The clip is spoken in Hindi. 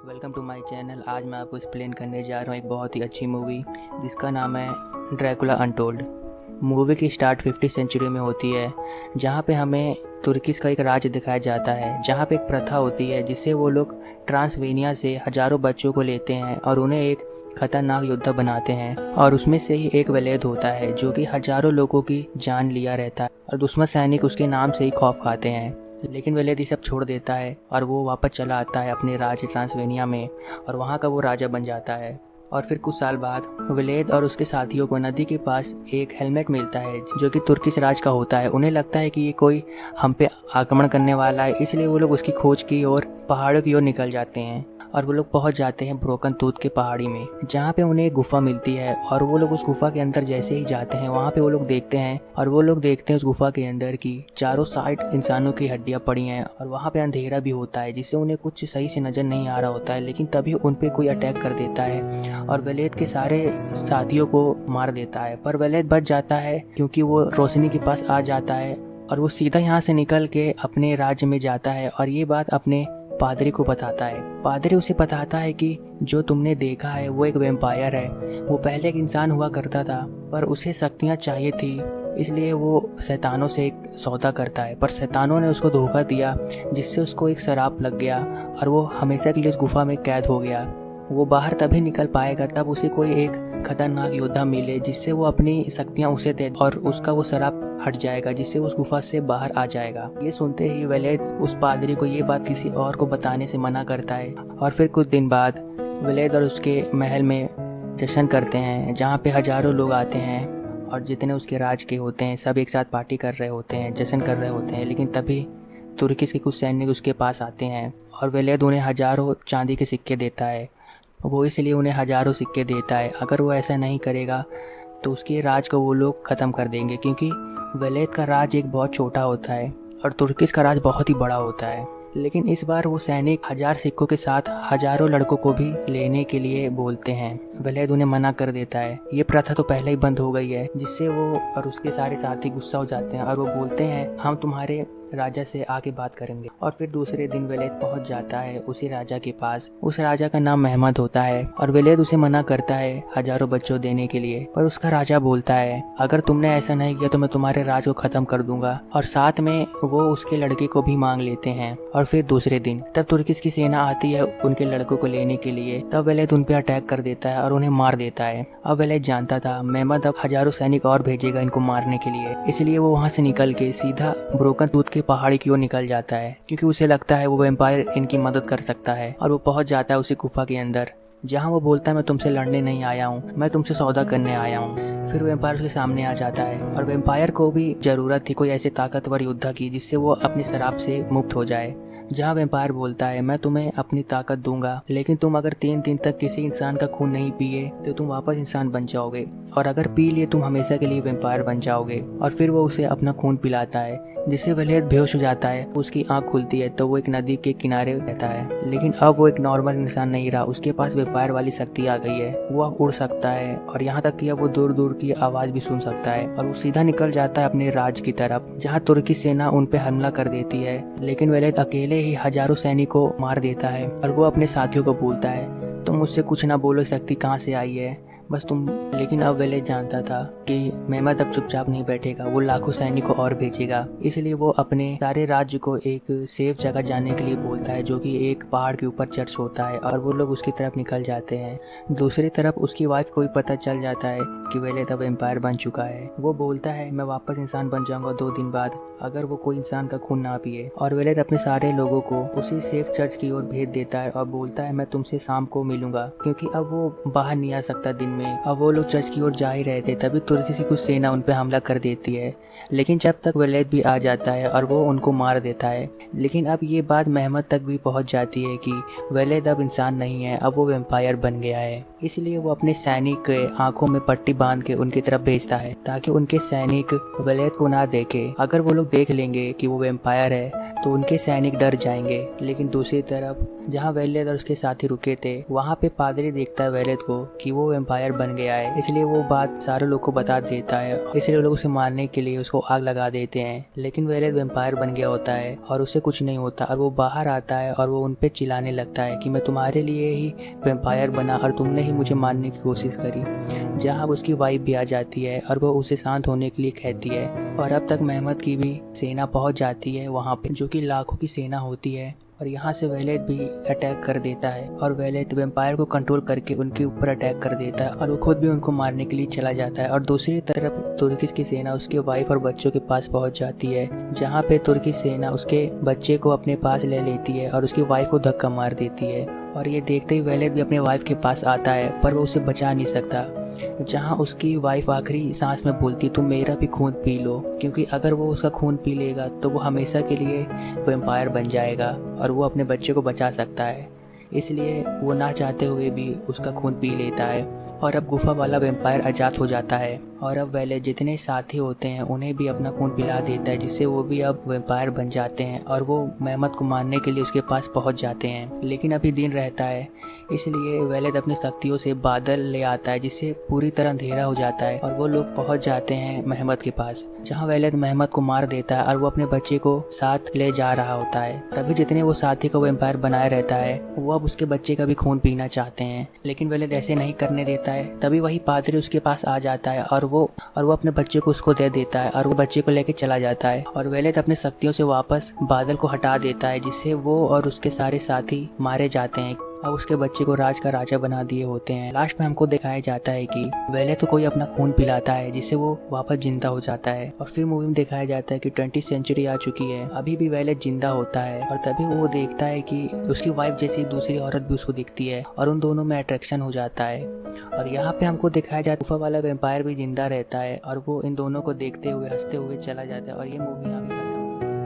Welcome to my channel. आज मैं आपको एक्सप्लेन करने जा रहा हूँ एक बहुत ही अच्छी मूवी जिसका नाम है ड्रैकुला अनटोल्ड। मूवी की स्टार्ट 50 सेंचुरी में होती है, जहाँ पे हमें तुर्किश का एक राज्य दिखाया जाता है, जहाँ पे एक प्रथा होती है जिससे वो लोग ट्रांसवेनिया से हज़ारों बच्चों को लेते हैं और उन्हें एक खतरनाक योद्धा बनाते हैं। और उसमें से ही एक वलेद होता है जो कि हज़ारों लोगों की जान लिया रहता है और दुश्मन सैनिक उसके नाम से ही खौफ खाते हैं। लेकिन वलेद ये सब छोड़ देता है और वो वापस चला आता है अपने राज्य ट्रांसवेनिया में और वहाँ का वो राजा बन जाता है। और फिर कुछ साल बाद वलेद और उसके साथियों को नदी के पास एक हेलमेट मिलता है जो कि तुर्किश राज का होता है। उन्हें लगता है कि ये कोई हम पे आक्रमण करने वाला है, इसलिए वो लोग उसकी खोज की और पहाड़ों की ओर निकल जाते हैं और वो लोग पहुंच जाते हैं ब्रोकन टूथ के पहाड़ी में, जहाँ पे उन्हें एक गुफा मिलती है। और वो लोग उस गुफा के अंदर जैसे ही जाते हैं वहाँ पे वो लोग देखते हैं उस गुफा के अंदर की चारों साइड इंसानों की हड्डियाँ पड़ी हैं और वहाँ पे अंधेरा भी होता है जिससे उन्हें कुछ सही से नज़र नहीं आ रहा होता है। लेकिन तभी उन पे कोई अटैक कर देता है और वलेद के सारे साथियों को मार देता है, पर वलेद बच जाता है क्योंकि वो रोशनी के पास आ जाता है और वो सीधा यहाँ से निकल के अपने राज्य में जाता है और ये बात अपने पादरी को बताता है। पादरी उसे बताता है कि जो तुमने देखा है वो एक वैम्पायर है। वो पहले एक इंसान हुआ करता था पर उसे शक्तियाँ चाहिए थी, इसलिए वो शैतानों से एक सौदा करता है, पर शैतानों ने उसको धोखा दिया जिससे उसको एक शराप लग गया और वो हमेशा के लिए उस गुफा में कैद हो गया। वो बाहर तभी निकल पाएगा तब उसे कोई एक खतरनाक योद्धा मिले जिससे वो अपनी शक्तियाँ उसे दे और उसका वो शराप हट जाएगा, जिससे उस गुफा से बाहर आ जाएगा। ये सुनते ही वलेद उस पादरी को ये बात किसी और को बताने से मना करता है। और फिर कुछ दिन बाद वलेद और उसके महल में जश्न करते हैं जहाँ पे हजारों लोग आते हैं और जितने उसके राज के होते हैं सब एक साथ पार्टी कर रहे होते हैं, जश्न कर रहे होते हैं। लेकिन तभी तुर्किश के कुछ सैनिक उसके पास आते हैं और वलेद उन्हें हजारों चांदी के सिक्के देता है। वो इसलिए उन्हें हजारों सिक्के देता है, अगर वो ऐसा नहीं करेगा तो उसके राज को वो लोग ख़त्म कर देंगे, क्योंकि वलेद का राज एक बहुत छोटा होता है और तुर्किश का राज बहुत ही बड़ा होता है। लेकिन इस बार वो सैनिक 1000 सिक्कों के साथ हजारों लड़कों को भी लेने के लिए बोलते हैं। वलेद उन्हें मना कर देता है। ये प्रथा तो पहले ही बंद हो गई है, जिससे वो और उसके सारे साथी गुस्सा हो जाते हैं और वो बोलते हैं हम तुम्हारे राजा से आके बात करेंगे। और फिर दूसरे दिन वलेद पहुंच जाता है उसी राजा के पास। उस राजा का नाम मेहमद होता है और वलेद उसे मना करता है हजारों बच्चों देने के लिए, पर उसका राजा बोलता है अगर तुमने ऐसा नहीं किया तो मैं तुम्हारे राज को खत्म कर दूंगा। और साथ में वो उसके लड़के को भी मांग लेते हैं। और फिर दूसरे दिन तब तुर्किश की सेना आती है उनके लड़कों को लेने के लिए, तब वलेद उन पे अटैक कर देता है और उन्हें मार देता है। अब वलेद जानता था मेहमद अब हजारों सैनिक और भेजेगा इनको मारने के लिए, इसलिए वो वहाँ से निकल के सीधा ब्रोकन टूथ के पहाड़ी की ओर निकल जाता है, क्योंकि उसे लगता है वो वैम्पायर इनकी मदद कर सकता है। और वो पहुंच जाता है उसी गुफा के अंदर, जहां वो बोलता है मैं तुमसे लड़ने नहीं आया हूँ, मैं तुमसे सौदा करने आया हूँ। फिर वैम्पायर उसके सामने आ जाता है और वैम्पायर को भी जरूरत थी कोई ऐसे ताकतवर योद्धा की जिससे वो अपने शराब से मुक्त हो जाए। जहाँ वैम्पायर बोलता है मैं तुम्हें अपनी ताकत दूंगा, लेकिन तुम अगर 3 दिन तक किसी इंसान का खून नहीं पिए तो तुम वापस इंसान बन जाओगे, और अगर पी लिए तुम हमेशा के लिए वैम्पायर बन जाओगे। और फिर वो उसे अपना खून पिलाता है जिससे वलेद बेहोश हो जाता है। उसकी आंख खुलती है तो वो एक नदी के किनारे रहता है, लेकिन अब वो एक नॉर्मल इंसान नहीं रहा, उसके पास वैम्पायर वाली शक्ति आ गई है। वो अब उड़ सकता है और यहाँ तक कि अब वो दूर दूर की आवाज़ भी सुन सकता है। और वो सीधा निकल जाता है अपने राज की तरफ, जहाँ तुर्की सेना उन पे हमला कर देती है। लेकिन वलेद अकेले ही हजारों सैनिकों को मार देता है और वो अपने साथियों को बोलता है तुम मुझसे कुछ ना बोलो, शक्ति कहाँ से आई है बस तुम। लेकिन अब वलेद जानता था कि मेहमद अब चुपचाप नहीं बैठेगा, वो लाखों सैनिकों और भेजेगा। इसलिए वो अपने सारे राज्य को एक सेफ जगह जाने के लिए बोलता है, जो कि एक पहाड़ के ऊपर चर्च होता है, और वो लोग उसकी तरफ निकल जाते हैं। दूसरी तरफ उसकी वाइफ को भी पता चल जाता है कि वलेद अब एम्पायर बन चुका है। वो बोलता है मैं वापस इंसान बन जाऊंगा 2 दिन बाद अगर वो कोई इंसान का खून ना पिए। और वलेद अपने सारे लोगों को उसी सेफ चर्च की ओर भेज देता है और बोलता है मैं तुमसे शाम को मिलूंगा, क्योंकि अब वो बाहर नहीं आ सकता दिन में। अब वो लोग चर्च की ओर जा ही रहे थे तभी तुर्की की कुछ सेना उन पे हमला कर देती है, लेकिन जब तक वलेद भी आ जाता है और वो उनको मार देता है। लेकिन अब ये बात मेहमद तक भी पहुंच जाती है कि वलेद अब इंसान नहीं है, अब वो वैम्पायर बन गया है। इसलिए वो अपने सैनिक के आंखों में पट्टी बांध के उनकी तरफ भेजता है ताकि उनके सैनिक वलेद को ना देखे। अगर वो लोग देख लेंगे कि वो वैम्पायर है तो उनके सैनिक डर जाएंगे। लेकिन दूसरी तरफ जहाँ वलेद और उसके साथी रुके थे वहाँ पे पादरी देखता है वलेद को कि वो वैम्पायर वेम्पायर बन गया है, इसलिए वो बात सारे लोग को बता देता है। इसलिए लोग उसे मारने के लिए उसको आग लगा देते हैं, लेकिन वेलेद वेम्पायर बन गया होता है और उसे कुछ नहीं होता और वो बाहर आता है और वो उन पे चिल्लाने लगता है कि मैं तुम्हारे लिए ही वेम्पायर बना और तुमने ही मुझे मारने की कोशिश करी। जहाँ उसकी वाइफ भी आ जाती है और वो उसे शांत होने के लिए कहती है। और अब तक मेहमत की भी सेना पहुँच जाती है वहाँ पे, जो कि लाखों की सेना होती है। और यहाँ से वेलेद भी अटैक कर देता है और वेलेद वेम्पायर को कंट्रोल करके उनके ऊपर अटैक कर देता है और वो खुद भी उनको मारने के लिए चला जाता है। और दूसरी तरफ तुर्किश की सेना उसके वाइफ और बच्चों के पास पहुंच जाती है, जहाँ पे तुर्किश सेना उसके बच्चे को अपने पास ले लेती है और उसकी वाइफ को धक्का मार देती है। और ये देखते ही वेलेद भी अपने वाइफ के पास आता है, पर वो उसे बचा नहीं सकता। जहाँ उसकी वाइफ आखिरी सांस में बोलती तुम मेरा भी खून पी लो, क्योंकि अगर वो उसका खून पी लेगा तो वो हमेशा के लिए वेम्पायर बन जाएगा और वो अपने बच्चे को बचा सकता है। इसलिए वो ना चाहते हुए भी उसका खून पी लेता है और अब गुफा वाला वेम्पायर आज़ाद हो जाता है। और अब वेलेद जितने साथी होते हैं उन्हें भी अपना खून पिला देता है, जिससे वो भी अब वेम्पायर बन जाते हैं और वो मेहमत को मारने के लिए उसके पास पहुंच जाते हैं। लेकिन अभी दिन रहता है, इसलिए वेलेद अपनी शक्तियों से बादल ले आता है, जिससे पूरी तरह अंधेरा हो जाता है और वो लोग पहुंच जाते हैं मेहमत के पास, जहां वेलेद मेहमत को मार देता है और वो अपने बच्चे को साथ ले जा रहा होता है। तभी जितने वो साथी को वेम्पायर बनाए रहता है वो अब उसके बच्चे का भी खून पीना चाहते हैं, लेकिन वेलेद ऐसे नहीं करने देता है। तभी वही पादरी उसके पास आ जाता है और वो अपने बच्चे को उसको दे देता है और वो बच्चे को लेके चला जाता है। और वेलेद अपने शक्तियों से वापस बादल को हटा देता है, जिससे वो और उसके सारे साथी मारे जाते हैं। अब उसके बच्चे को राज का राजा बना दिए होते हैं। लास्ट में हमको दिखाया जाता है कि वेलेद तो कोई अपना खून पिलाता है, जिससे वो वापस जिंदा हो जाता है। और फिर मूवी में दिखाया जाता है कि 20वीं सेंचुरी आ चुकी है, अभी भी वेलेद जिंदा होता है। और तभी वो देखता है कि उसकी वाइफ जैसी दूसरी औरत भी उसको दिखती है और उन दोनों में अट्रैक्शन हो जाता है। और यहाँ पे हमको दिखाया जाता है गुफा वाला वेम्पायर भी जिंदा रहता है और वो इन दोनों को देखते हुए हंसते हुए चला जाता है। और ये मूवी यहाँ पे